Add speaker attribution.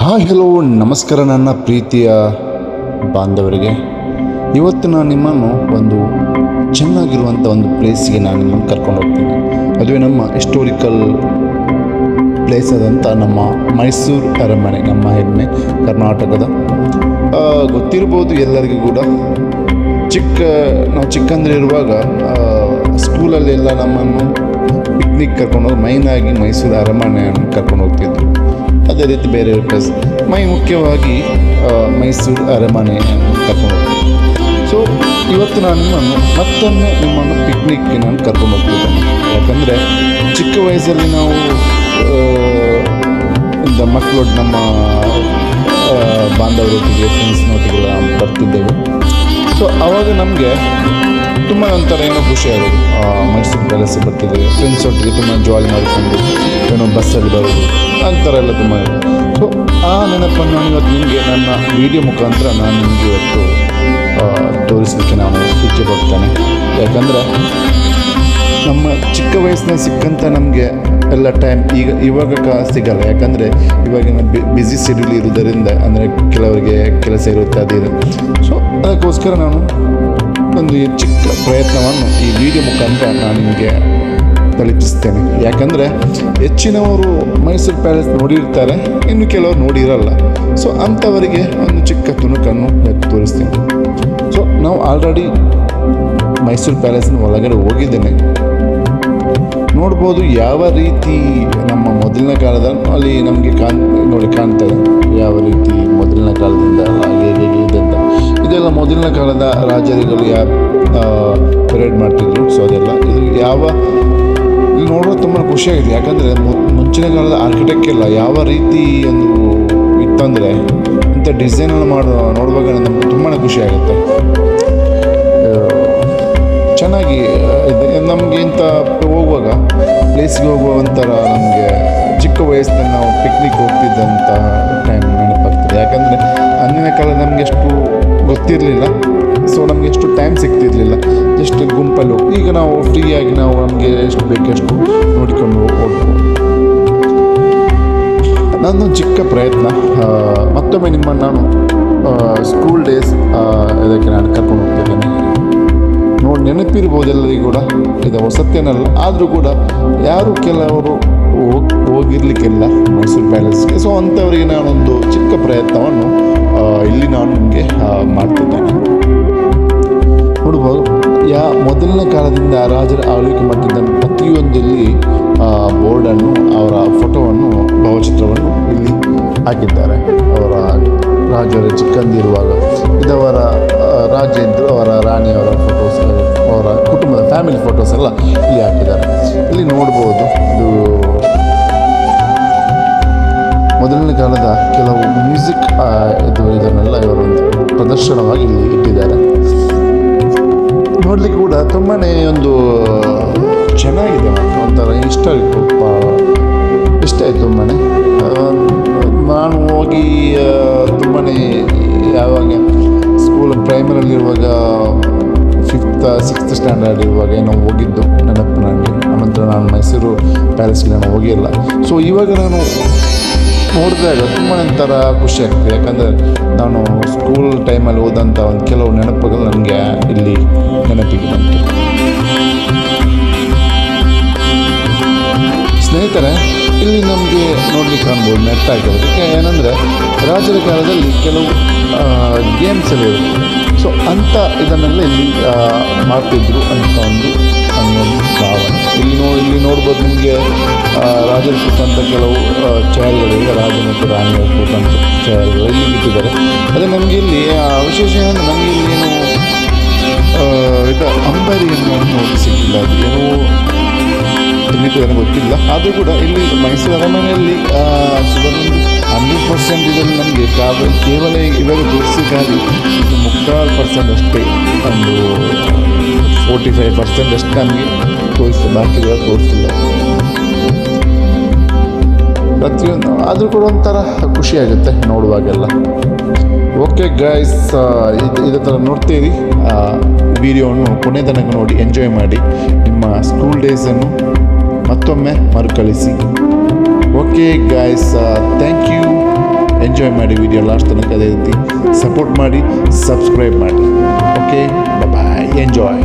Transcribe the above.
Speaker 1: Hi hello ನಮಸ್ಕಾರ ನನ್ನ ಪ್ರೀತಿಯ ಬಾಂಧವರಿಗೆ. ಇವತ್ತು ನಾನು ನಿಮ್ಮನ್ನು ಒಂದು ಚೆನ್ನಾಗಿರುವಂಥ ಒಂದು ಪ್ಲೇಸ್ಗೆ ನಾನು ನಿಮ್ಮನ್ನು ಕರ್ಕೊಂಡು ಹೋಗ್ತೀನಿ. ಅದುವೇ ನಮ್ಮ ಹಿಸ್ಟೋರಿಕಲ್ ಪ್ಲೇಸ್ ಆದಂಥ ನಮ್ಮ ಮೈಸೂರು ಅರಮನೆ, ನಮ್ಮ ಹೆಮ್ಮೆ ಕರ್ನಾಟಕದ. ಗೊತ್ತಿರ್ಬೋದು ಎಲ್ಲರಿಗೂ ಕೂಡ. ನಾವು ಚಿಕ್ಕಂದಿರುವಾಗ ಸ್ಕೂಲಲ್ಲೆಲ್ಲ ನಮ್ಮನ್ನು ಪಿಕ್ನಿಕ್ ಕರ್ಕೊಂಡೋಗಿ ಮೈನಾಗಿ ಮೈಸೂರು ಅರಮನೆಯನ್ನು ಕರ್ಕೊಂಡು ಹೋಗ್ತಿದ್ರು. ಅದೇ ರೀತಿ ಬೇರೆ ಪ್ಲೇಸ್ ಮುಖ್ಯವಾಗಿ ಮೈಸೂರು ಅರಮನೆಯನ್ನು ಕರ್ಕೊಂಡು ಹೋಗ್ತೀನಿ. ಸೊ ಇವತ್ತು ನಾನು ನಿಮ್ಮನ್ನು ಪಿಕ್ನಿಕ್ಗೆ ನಾನು ಕರ್ಕೊಂಡು ಹೋಗ್ತಿದ್ದೇನೆ. ಯಾಕಂದರೆ ಚಿಕ್ಕ ವಯಸ್ಸಲ್ಲಿ ನಾವು ಮಕ್ಕಳು ನಮ್ಮ ಬಾಂಧವರೊಟ್ಟಿಗೆ ಫ್ರೆಂಡ್ಸ್ನೊಟ್ಟಿಗೆಲ್ಲ ಬರ್ತಿದ್ದೆವು. ಸೊ ಆವಾಗ ನಮಗೆ ತುಂಬ ಒಂಥರ ಏನೋ ಖುಷಿ ಆಗೋದು. ಮೈಸೂರು ಪ್ಯಾಲೇಸ್ ಬರ್ತಿದ್ದೇವೆ, ಫ್ರೆಂಡ್ಸ್ ಒಟ್ಟಿಗೆ ತುಂಬ ಜಾಲಿ ಮಾಡಿಕೊಂಡು ಏನೋ ಬಸ್ಸಲ್ಲಿ ಬರೋದು ಅಂಥರ ಎಲ್ಲ ತುಂಬ. ಸೊ ಆ ನೆನಪನ್ನು ನಾನು ಇವತ್ತು ನಿಮಗೆ ನನ್ನ ವಿಡಿಯೋ ಮುಖಾಂತರ ನಾನು ನಿಮಗೆ ಇವತ್ತು ತೋರಿಸಲಿಕ್ಕೆ ನಾನು ಇಚ್ಛೆ ಪಡ್ತೇನೆ. ಯಾಕಂದರೆ ನಮ್ಮ ಚಿಕ್ಕ ವಯಸ್ಸಿನ ಸಿಕ್ಕಂಥ ನಮಗೆ ಎಲ್ಲ ಟೈಮ್ ಇವಾಗ ಸಿಗಲ್ಲ. ಯಾಕಂದರೆ ಇವಾಗಿನ ಬ್ಯುಸಿ ಶೆಡ್ಯೂಲ್ ಇರೋದರಿಂದ, ಅಂದರೆ ಕೆಲವರಿಗೆ ಕೆಲಸ ಇರುತ್ತೆ, ಅದಿದೆ. ಸೊ ಅದಕ್ಕೋಸ್ಕರ ನಾನು ಒಂದು ಚಿಕ್ಕ ಪ್ರಯತ್ನವನ್ನು ಈ ವಿಡಿಯೋ ಮುಖಾಂತರ ನಾನು ನಿಮಗೆ ತಲುಪಿಸ್ತೇನೆ. ಯಾಕಂದರೆ ಹೆಚ್ಚಿನವರು ಮೈಸೂರು ಪ್ಯಾಲೇಸ್ ನೋಡಿರ್ತಾರೆ, ಇನ್ನು ಕೆಲವರು ನೋಡಿರಲ್ಲ. ಸೊ ಅಂಥವರಿಗೆ ಒಂದು ಚಿಕ್ಕ ತುಣುಕನ್ನು ತೋರಿಸ್ತೀನಿ. ಸೊ ನಾವು ಆಲ್ರೆಡಿ ಮೈಸೂರು ಪ್ಯಾಲೇಸ್ನ ಒಳಗಡೆ ಹೋಗಿದ್ದೇನೆ. ನೋಡ್ಬೋದು ಯಾವ ರೀತಿ ನಮ್ಮ ಮೊದಲಿನ ಕಾಲದಲ್ಲಿ ಅಲ್ಲಿ ನಮಗೆ ಕಾಣ್ತದೆ, ಯಾವ ರೀತಿ ಮೊದಲಿನ ಕಾಲದಿಂದ ಹೇಗೆ ಇದೆ ಅಂತ. ಇದೆಲ್ಲ ಮೊದಲಿನ ಕಾಲದ ರಾಜರುಗಳು ಪೆರೇಡ್ ಮಾಡ್ತಿದ್ರು. ಸೊ ಅದೆಲ್ಲ ಇದು ಇಲ್ಲಿ ನೋಡೋದು ತುಂಬ ಖುಷಿಯಾಗಿದೆ. ಯಾಕಂದರೆ ಮುಂಚಿನ ಕಾಲದ ಆರ್ಕಿಟೆಕ್ಟ್ ಯಾವ ರೀತಿ ಒಂದು ಇತ್ತಂದರೆ ಇಂಥ ಡಿಸೈನನ್ನು ನೋಡುವಾಗ ನಮಗೆ ತುಂಬಾ ಖುಷಿಯಾಗುತ್ತೆ. ಚೆನ್ನಾಗಿ ಇದೆ. ನಮಗೆ ಇಂಥ ಹೋಗುವಾಗ ಪ್ಲೇಸ್ಗೆ ಹೋಗುವ ಒಂಥರ ನಮಗೆ ಚಿಕ್ಕ ವಯಸ್ಸಿನಲ್ಲಿ ನಾವು ಪಿಕ್ನಿಕ್ ಹೋಗ್ತಿದ್ದಂಥ ಟೈಮ್ ನೆನಪಾಗ್ತದೆ. ಯಾಕಂದರೆ ಅಂದಿನ ಕಾಲ ನಮಗೆ ಎಷ್ಟು ಗೊತ್ತಿರಲಿಲ್ಲ. ಸೊ ನಮಗೆ ಎಷ್ಟು ಟೈಮ್ ಸಿಗ್ತಿರ್ಲಿಲ್ಲ, ಜಸ್ಟ್ ಗುಂಪಲ್ಲಿ ಹೋಗಿ. ಈಗ ನಾವು ಫ್ರೀಯಾಗಿ ನಾವು ನಮಗೆ ಎಷ್ಟು ಬೇಕಷ್ಟು ನೋಡಿಕೊಂಡು ಹೋಗ್ಬೋದು. ನನ್ನೊಂದು ಚಿಕ್ಕ ಪ್ರಯತ್ನ. ಮತ್ತೊಮ್ಮೆ ನಿಮ್ಮನ್ನು ನಾನು ಸ್ಕೂಲ್ ಡೇಸ್ ಇದಕ್ಕೆ ನಾನು ಕರ್ಕೊಂಡು ಹೋಗ್ತಿದ್ದೇನೆ. ನೆನಪಿರ್ಬೋದು ಎಲ್ಲರಿಗೂ ಕೂಡ, ಇದು ಹೊಸತೇನಲ್ಲ. ಆದರೂ ಕೂಡ ಕೆಲವರು ಹೋಗಿರ್ಲಿಕ್ಕಿಲ್ಲ ಮೈಸೂರು ಪ್ಯಾಲೇಸ್ಗೆ. ಸೊ ಅಂಥವರಿಗೆ ನಾನೊಂದು ಚಿಕ್ಕ ಪ್ರಯತ್ನವನ್ನು ಇಲ್ಲಿ ನಾನು ನಿಮಗೆ ಮಾಡ್ತಿದ್ದೇನೆ. ನೋಡ್ಬೋದು ಮೊದಲನೇ ಕಾಲದಿಂದ ರಾಜರ ಆಳ್ವಿಕೆ ಮಾಡಿದ್ದ ಪ್ರತಿಯೊಂದಲ್ಲಿ ಬೋರ್ಡನ್ನು, ಅವರ ಫೋಟೋವನ್ನು, ಭಾವಚಿತ್ರವನ್ನು ಇಲ್ಲಿ ಹಾಕಿದ್ದಾರೆ. ಅವರ ರಾಜರ ಚಿಕ್ಕಂದಿರುವಾಗ ಇದವರ ರಾಜ ಇದ್ದರು, ಅವರ ರಾಣಿಯವರ ಫೋಟೋಸ್, ಅವರ ಕುಟುಂಬದ ಫ್ಯಾಮಿಲಿ ಫೋಟೋಸ್ ಎಲ್ಲ ಇಲ್ಲಿ ಹಾಕಿದ್ದಾರೆ. ಇಲ್ಲಿ ನೋಡ್ಬೋದು ಇದು ಮೊದಲನೇ ಕಾಲದ ಕೆಲವು ಮ್ಯೂಸಿಕ್ ಇದನ್ನೆಲ್ಲ ಇವರೊಂದು ಪ್ರದರ್ಶನವಾಗಿ ಇಲ್ಲಿ ಇಟ್ಟಿದ್ದಾರೆ. ನೋಡಲಿಕ್ಕೆ ಕೂಡ ತುಂಬಾ ಒಂದು ಚೆನ್ನಾಗಿದೆ. ಒಂಥರ ಇಷ್ಟ ಆಯಿತು ತುಂಬಾ. ನಾನು ಹೋಗಿ ತುಂಬಾ ಯಾವಾಗ ಪ್ರೈಮರಲ್ಲಿರುವಾಗ 5th 6th ಸ್ಟ್ಯಾಂಡರ್ಡ್ ಇರುವಾಗ ಏನೋ ಹೋಗಿದ್ದು ನೆನಪು ನನಗೆ. ಆನಂತರ ನಾನು ಮೈಸೂರು ಪ್ಯಾಲೇಸ್ಗೆ ನಾನು ಹೋಗಿಲ್ಲ. ಸೊ ಇವಾಗ ನಾನು ನೋಡಿದಾಗ ತುಂಬಾ ಒಂಥರ ಖುಷಿ ಆಗ್ತದೆ. ಯಾಕಂದರೆ ನಾನು ಸ್ಕೂಲ್ ಟೈಮಲ್ಲಿ ಹೋದಂಥ ಒಂದು ಕೆಲವು ನೆನಪುಗಳು ನನಗೆ ಇಲ್ಲಿ ನೆನಪಿಗೆ ಬಂತು. ಸ್ನೇಹಿತರೆ, ಇಲ್ಲಿ ನಮಗೆ ನೋಡ್ಲಿಕ್ಕೆ ಕಾಣ್ಬೋದು ನೆಟ್ ಹಾಕಿರೋದಕ್ಕೆ. ಏನಂದರೆ ರಾಜರ ಕಾಲದಲ್ಲಿ ಕೆಲವು ಗೇಮ್ಸ್ ಎಲ್ಲ ಇರುತ್ತೆ. ಸೊ ಅಂಥ ಇದನ್ನೆಲ್ಲ ಇಲ್ಲಿ ಮಾಡ್ತಿದ್ರು ಅಂತ ಒಂದು ಭಾವನೆ. ಇಲ್ಲಿ ನೋಡ್ಬೋದು ನಿಮಗೆ ರಾಜರು ಕೂತಂಥ ಕೆಲವು ಚೇರ್ಗಳಿವೆ. ರಾಜ ಮತ್ತು ರಾಣಿಯವರು ಕೂತಂಥ ಚೇರ್ಗಳು ಇಲ್ಲಿ ಇಟ್ಟಿದ್ದಾರೆ. ಅದೇ ನಮಗೆ ಇಲ್ಲಿ ವಿಶೇಷ ಏನಂದರೆ ನಮಗೆ ಇಲ್ಲಿ ಏನು ಅಂಬಾರಿಯನ್ನು ನೋಡಿ ಸಿಕ್ಕಿಲ್ಲ. ಅದು ಏನೋ ನನಗೆ ಗೊತ್ತಿಲ್ಲ. ಆದರೂ ಕೂಡ ಇಲ್ಲಿ ಮೈಸೂರು ಅರಮನೆಯಲ್ಲಿ 100% ಇದರಲ್ಲಿ ನಮಗೆ ಕೇವಲ ಇವಾಗ ತೋರಿಸಿದ್ದಾಗಿ ಇದು 3% ಅಷ್ಟೇ, ಒಂದು 45% ಅಷ್ಟು ನಮಗೆ ತೋರಿಸ್ತದೆ. ಬಾಕಿ ತೋರಿಸಿಲ್ಲ ಪ್ರತಿಯೊಂದು. ಆದರೂ ಕೂಡ ಒಂಥರ ಖುಷಿಯಾಗುತ್ತೆ ನೋಡುವಾಗೆಲ್ಲ. ಓಕೆ ಗೈಸ್, ಇದೇ ಥರ ನೋಡ್ತೀರಿ. ವಿಡಿಯೋವನ್ನು ಕೊನೆ ತನಕ ನೋಡಿ ಎಂಜಾಯ್ ಮಾಡಿ. ನಿಮ್ಮ ಸ್ಕೂಲ್ ಡೇಸನ್ನು ಮತ್ತೊಮ್ಮೆ ಮರುಕಳಿಸಿ. Okay guys, thank you. Enjoy ಮಾಡಿ ವಿಡಿಯೋ ಲಾಸ್ಟ್ ತನಕ. ಅದೇ ರೀತಿ ಸಪೋರ್ಟ್ ಮಾಡಿ, ಸಬ್ಸ್ಕ್ರೈಬ್ ಮಾಡಿ. Okay, bye, enjoy.